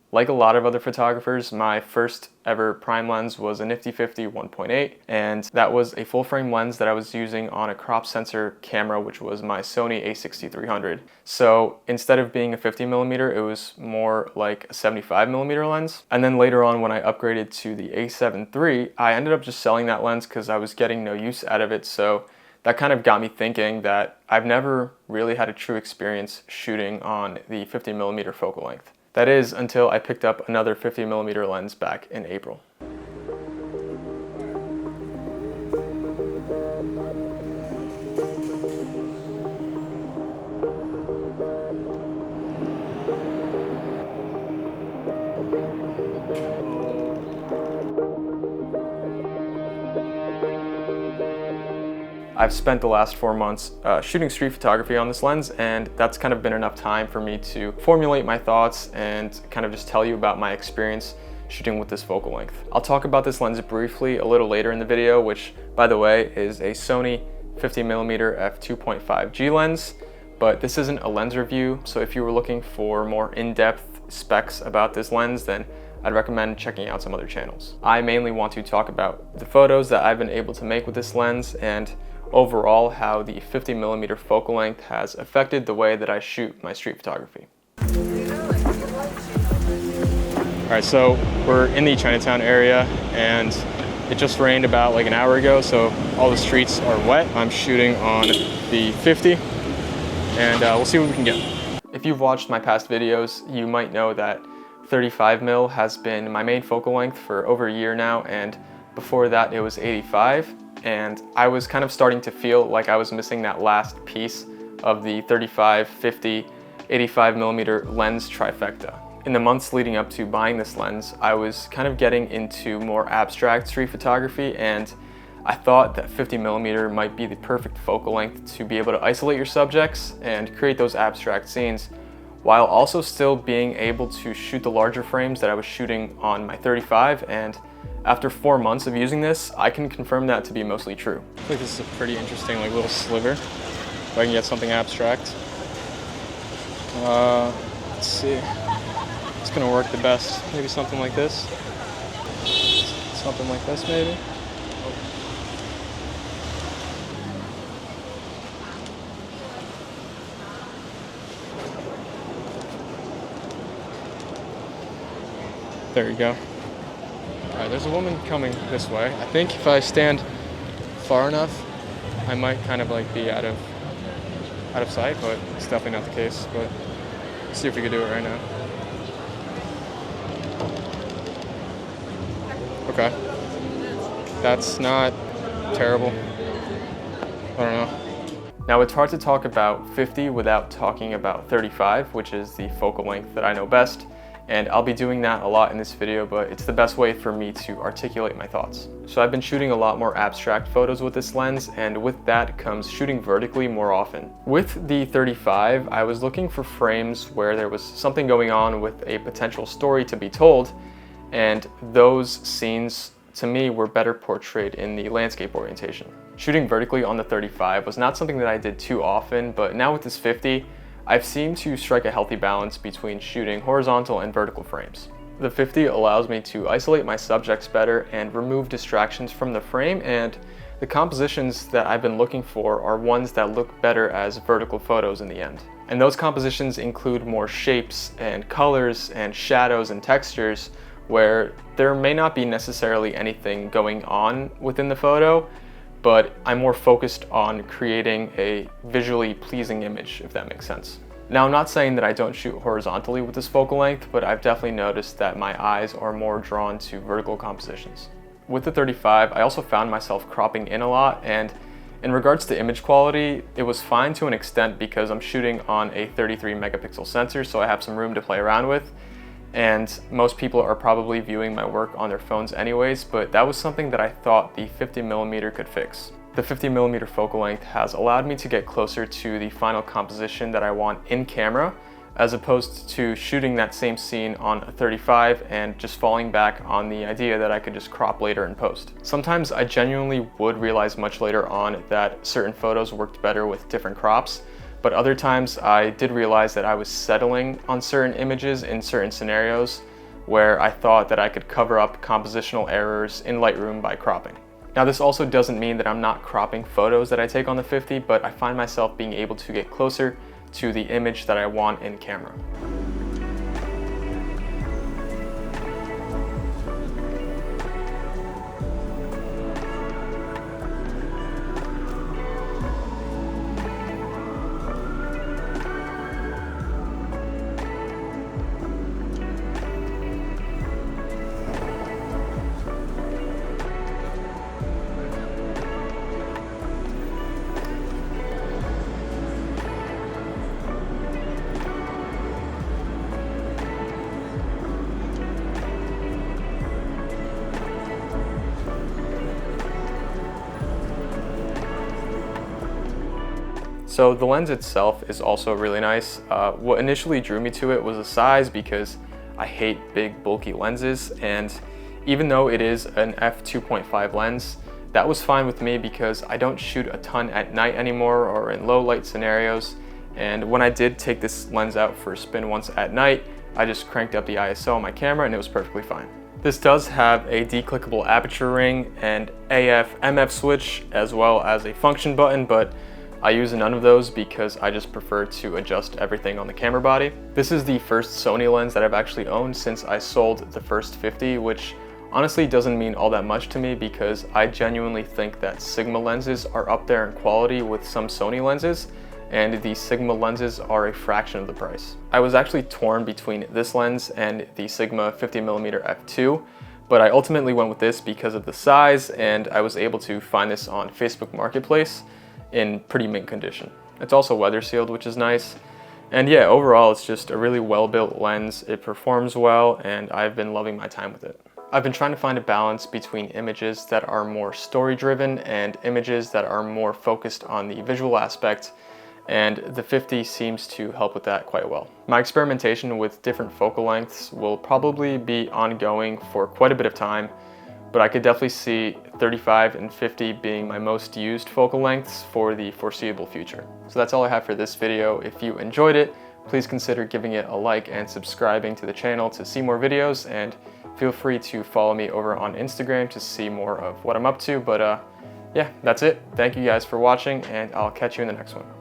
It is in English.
Like a lot of other photographers, my first ever prime lens was a nifty 50 1.8, and that was a full frame lens that I was using on a crop sensor camera, which was my Sony a6300. So instead of being a 50mm, it was more like a 75mm lens. And then later on, when I upgraded to the a7 III, I ended up just selling that lens because I was getting no use out of it. So that kind of got me thinking that I've never really had a true experience shooting on the 50mm focal length. That is, until I picked up another 50mm lens back in April. I've spent the last 4 months shooting street photography on this lens, and that's kind of been enough time for me to formulate my thoughts and kind of just tell you about my experience shooting with this focal length. I'll talk about this lens briefly a little later in the video, which, by the way, is a Sony 50mm f2.5G lens, but this isn't a lens review, so if you were looking for more in-depth specs about this lens, then I'd recommend checking out some other channels. I mainly want to talk about the photos that I've been able to make with this lens and overall how the 50mm focal length has affected the way that I shoot my street photography. Alright, so we're in the Chinatown area and it just rained about like an hour ago, so all the streets are wet. I'm shooting on the 50 and we'll see what we can get. If you've watched my past videos, you might know that 35mm has been my main focal length for over a year now, and before that it was 85. And I was kind of starting to feel like I was missing that last piece of the 35, 50, 85mm lens trifecta. In the months leading up to buying this lens, I was kind of getting into more abstract street photography, and I thought that 50mm might be the perfect focal length to be able to isolate your subjects and create those abstract scenes, while also still being able to shoot the larger frames that I was shooting on my 35. And after 4 months of using this, I can confirm that to be mostly true. I think this is a pretty interesting like little sliver, if I can get something abstract. Let's see. It's gonna work the best. Maybe something like this. Something like this, maybe. There you go. Alright, there's a woman coming this way. I think if I stand far enough, I might kind of like be out of sight, but it's definitely not the case. But let's see if we can do it right now. Okay. That's not terrible. I don't know. Now, it's hard to talk about 50 without talking about 35, which is the focal length that I know best. And I'll be doing that a lot in this video, but it's the best way for me to articulate my thoughts. So I've been shooting a lot more abstract photos with this lens, and with that comes shooting vertically more often. With the 35, I was looking for frames where there was something going on with a potential story to be told, and those scenes, to me, were better portrayed in the landscape orientation. Shooting vertically on the 35 was not something that I did too often, but now with this 50, I've seemed to strike a healthy balance between shooting horizontal and vertical frames. The 50 allows me to isolate my subjects better and remove distractions from the frame, and the compositions that I've been looking for are ones that look better as vertical photos in the end. And those compositions include more shapes and colors and shadows and textures where there may not be necessarily anything going on within the photo, but I'm more focused on creating a visually pleasing image, if that makes sense. Now, I'm not saying that I don't shoot horizontally with this focal length, but I've definitely noticed that my eyes are more drawn to vertical compositions. With the 35, I also found myself cropping in a lot, and in regards to image quality, it was fine to an extent because I'm shooting on a 33 megapixel sensor, so I have some room to play around with. And most people are probably viewing my work on their phones anyways, but that was something that I thought the 50mm could fix. The 50mm focal length has allowed me to get closer to the final composition that I want in camera, as opposed to shooting that same scene on a 35 and just falling back on the idea that I could just crop later in post. Sometimes I genuinely would realize much later on that certain photos worked better with different crops, but other times I did realize that I was settling on certain images in certain scenarios where I thought that I could cover up compositional errors in Lightroom by cropping. Now this also doesn't mean that I'm not cropping photos that I take on the 50, but I find myself being able to get closer to the image that I want in camera. So the lens itself is also really nice. What initially drew me to it was the size, because I hate big bulky lenses, and even though it is an f2.5 lens, that was fine with me because I don't shoot a ton at night anymore or in low light scenarios. And when I did take this lens out for a spin once at night, I just cranked up the ISO on my camera and it was perfectly fine. This does have a declickable aperture ring and AF/MF switch, as well as a function button, but I use none of those because I just prefer to adjust everything on the camera body. This is the first Sony lens that I've actually owned since I sold the first 50, which honestly doesn't mean all that much to me because I genuinely think that Sigma lenses are up there in quality with some Sony lenses, and the Sigma lenses are a fraction of the price. I was actually torn between this lens and the Sigma 50mm f2, but I ultimately went with this because of the size, and I was able to find this on Facebook Marketplace in pretty mint condition. It's also weather sealed, which is nice. And yeah, overall, it's just a really well-built lens. It performs well, and I've been loving my time with it. I've been trying to find a balance between images that are more story-driven and images that are more focused on the visual aspect, and the 50 seems to help with that quite well. My experimentation with different focal lengths will probably be ongoing for quite a bit of time, but I could definitely see 35 and 50 being my most used focal lengths for the foreseeable future. So that's all I have for this video. If you enjoyed it, please consider giving it a like and subscribing to the channel to see more videos, and feel free to follow me over on Instagram to see more of what I'm up to. But yeah, that's it. Thank you guys for watching, and I'll catch you in the next one.